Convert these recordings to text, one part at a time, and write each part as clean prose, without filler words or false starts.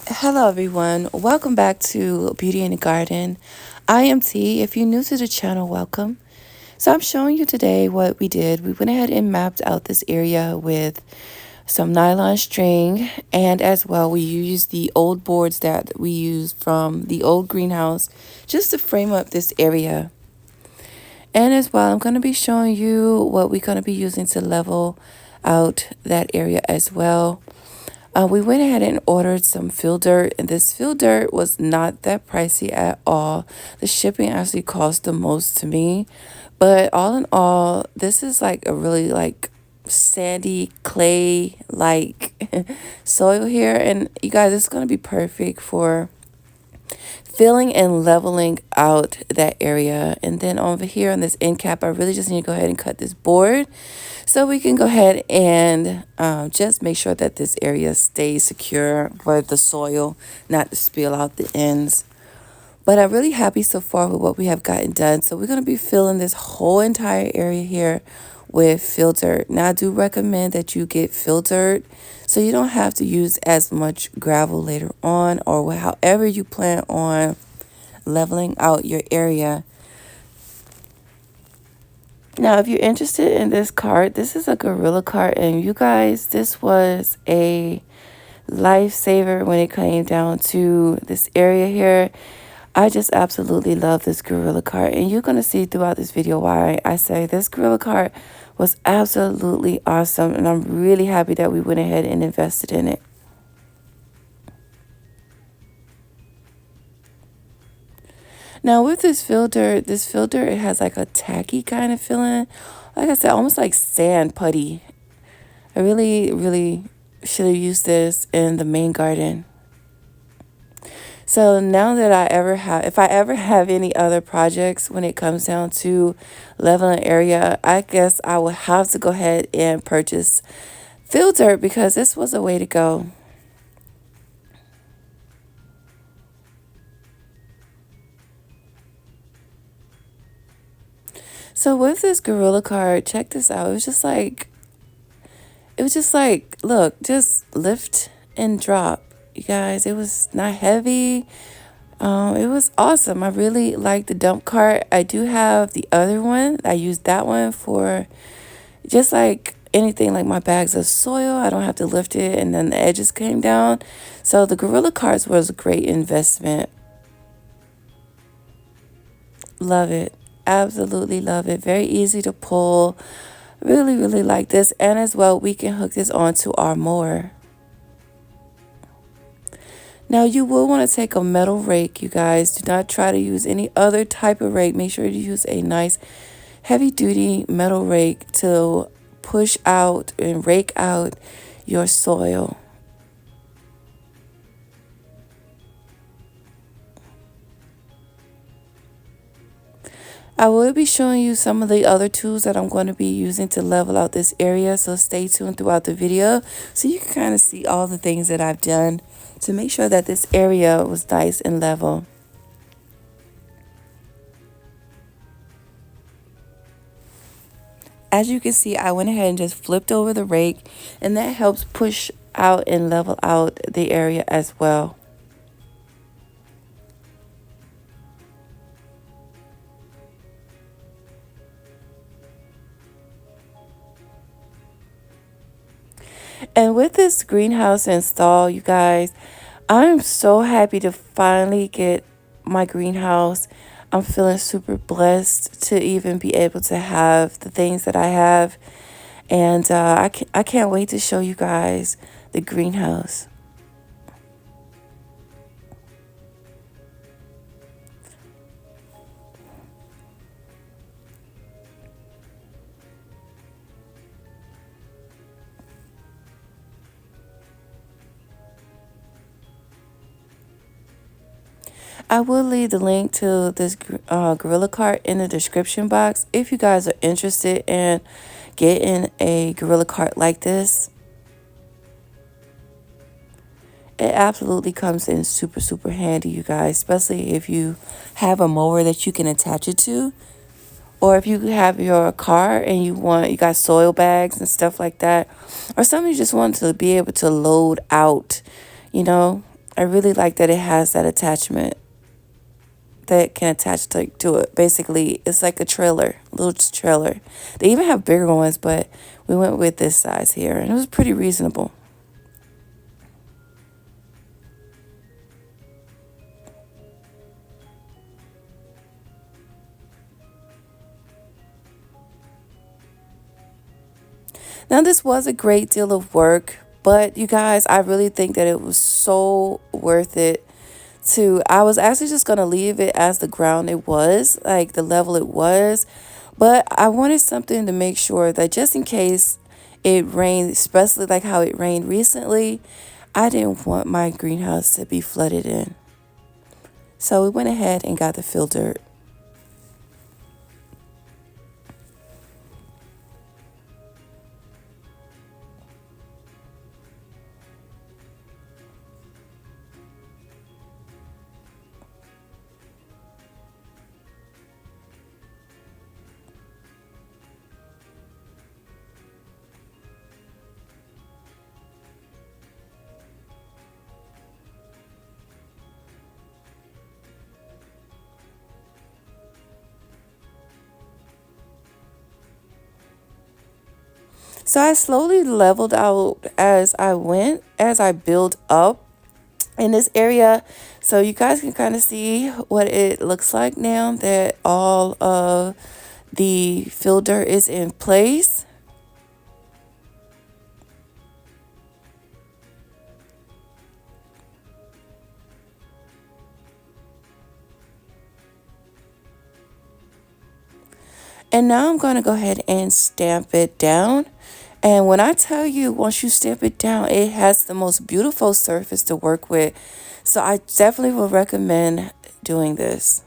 Hello, everyone. Welcome back to Beauty in the Garden. I am T. If you're new to the channel, welcome. So, I'm showing you today what we did. We went ahead and mapped out this area with some nylon string, and as well, we used the old boards that we used from the old greenhouse just to frame up this area. And as well, I'm going to be showing you what we're going to be using to level out that area as well. We went ahead and ordered some fill dirt, and this fill dirt was not that pricey at all. The shipping actually cost the most to me, but all in all, this is like a really sandy clay like soil here, and you guys, it's gonna be perfect for filling and leveling out that area. And then over here on this end cap, I really just need to go ahead and cut this board so we can go ahead and just make sure that this area stays secure for the soil not to spill out the ends. But I'm really happy so far with what we have gotten done. So we're going to be filling this whole entire area here with fill dirt. Now I do recommend that you get fill dirt so you don't have to use as much gravel later on, or however you plan on leveling out your area. Now, if you're interested in this cart, this is a Gorilla cart, and you guys, this was a lifesaver when it came down to this area here. I just absolutely love this Gorilla cart, and you're going to see throughout this video why I say this Gorilla cart was absolutely awesome, and I'm really happy that we went ahead and invested in it. Now with this filter, it has like a tacky kind of feeling. Like I said, almost like sand putty. I really should have used this in the main garden. So now that if I ever have any other projects when it comes down to leveling area, I guess I will have to go ahead and purchase fill dirt because this was a way to go. So with this Gorilla card, check this out. It was just like, look, just lift and drop. You guys, it was not heavy. It was awesome. I really like the dump cart. I do have the other one. I used that one for just like anything like my bags of soil. I don't have to lift it and then the edges came down. So the Gorilla carts was a great investment. Love it. Absolutely love it. Very easy to pull. Really like this. And as well, we can hook this onto our mower. Now you will want to take a metal rake, you guys. Do not try to use any other type of rake. Make sure you use a nice heavy duty metal rake to push out and rake out your soil. I will be showing you some of the other tools that I'm going to be using to level out this area, so stay tuned throughout the video so you can kind of see all the things that I've done to make sure that this area was nice and level. As you can see, I went ahead and just flipped over the rake, and that helps push out and level out the area as well. And with this greenhouse install, you guys, I'm so happy to finally get my greenhouse. I'm feeling super blessed to even be able to have the things that I have. And I can't wait to show you guys the greenhouse. I will leave the link to this Gorilla cart in the description box if you guys are interested in getting a Gorilla cart like this. It absolutely comes in super handy, you guys, especially if you have a mower that you can attach it to, or if you have your car and you got soil bags and stuff like that, or something you just want to be able to load out, you know. I really like that it has that attachment that can attach to it. Basically, it's like a trailer, a little trailer. They even have bigger ones, but we went with this size here, and it was pretty reasonable. Now, this was a great deal of work, but you guys, I really think that it was so worth it. I was actually just going to leave it as the ground it was, like the level it was, but I wanted something to make sure that just in case it rained, especially like how it rained recently, I didn't want my greenhouse to be flooded in. So we went ahead and got the fill dirt. So I slowly leveled out as I went, as I built up in this area. So you guys can kind of see what it looks like now that all of the fill dirt is in place. And now I'm going to go ahead and stamp it down. And when I tell you, once you stamp it down, it has the most beautiful surface to work with. So I definitely will recommend doing this.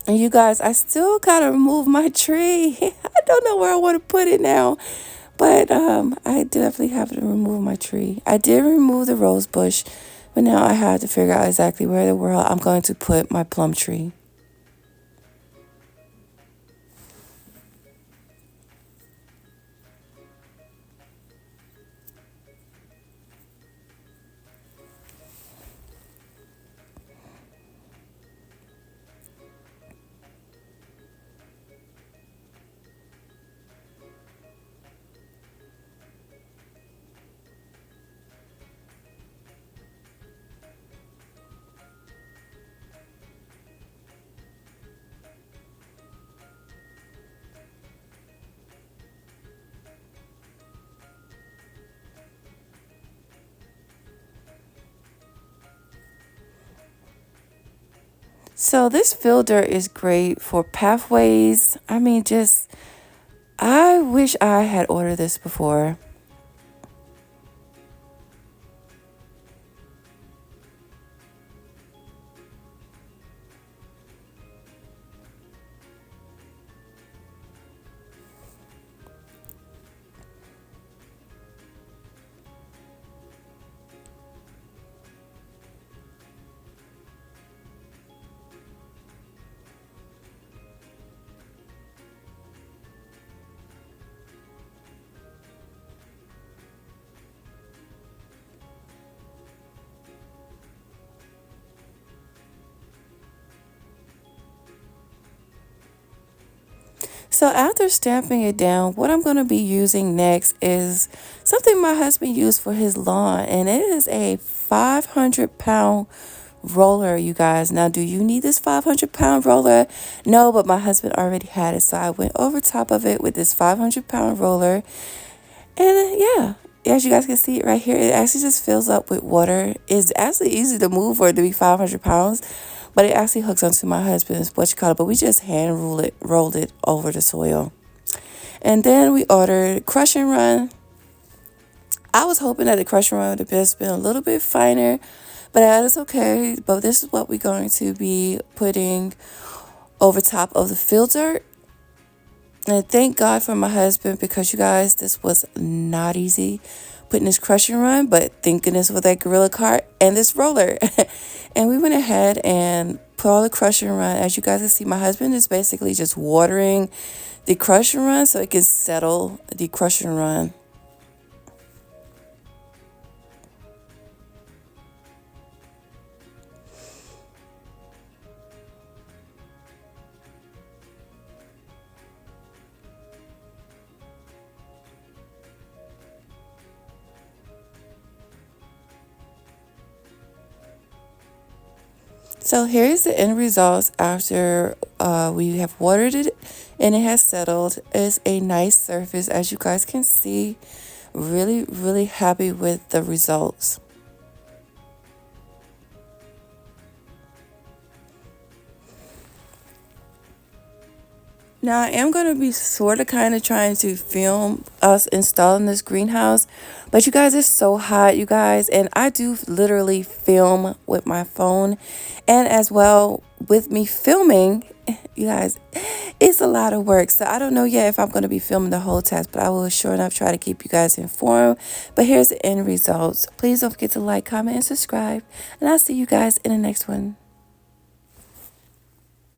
And you guys, I still gotta remove my tree. I don't know where I want to put it now. But I definitely have to remove my tree. I did remove the rose bush, but now I have to figure out exactly where in the world I'm going to put my plum tree. So this filter is great for pathways. I mean, just I wish I had ordered this before. So after stamping it down, what I'm going to be using next is something my husband used for his lawn, and it is a 500-pound roller, you guys. Now, do you need this 500-pound roller? No, but my husband already had it, so I went over top of it with this 500-pound roller. And yeah, as you guys can see it right here, it actually just fills up with water. It's actually easy to move for it to be 500 pounds, but it actually hooks onto my husband's what you call it. But we just hand rolled it over the soil. And then we ordered Crush and Run. I was hoping that the crushing run would have just been a little bit finer, but that is okay. But this is what we're going to be putting over top of the filter. And thank God for my husband, because you guys, this was not easy putting this crushing run, but thinking this with that Gorilla cart and this roller. And we went ahead and put all the crushing run. As you guys can see, my husband is basically just watering the crushing run so it can settle the crushing run. So here's the end results after we have watered it and it has settled. It's a nice surface, as you guys can see. Really, really happy with the results. Now, I am going to be sort of kind of trying to film us installing this greenhouse, but you guys, it's so hot, you guys, and I do literally film with my phone, and as well with me filming, you guys, it's a lot of work. So I don't know yet if I'm going to be filming the whole test, but I will sure enough try to keep you guys informed. But here's the end results. Please don't forget to like, comment, and subscribe, and I'll see you guys in the next one.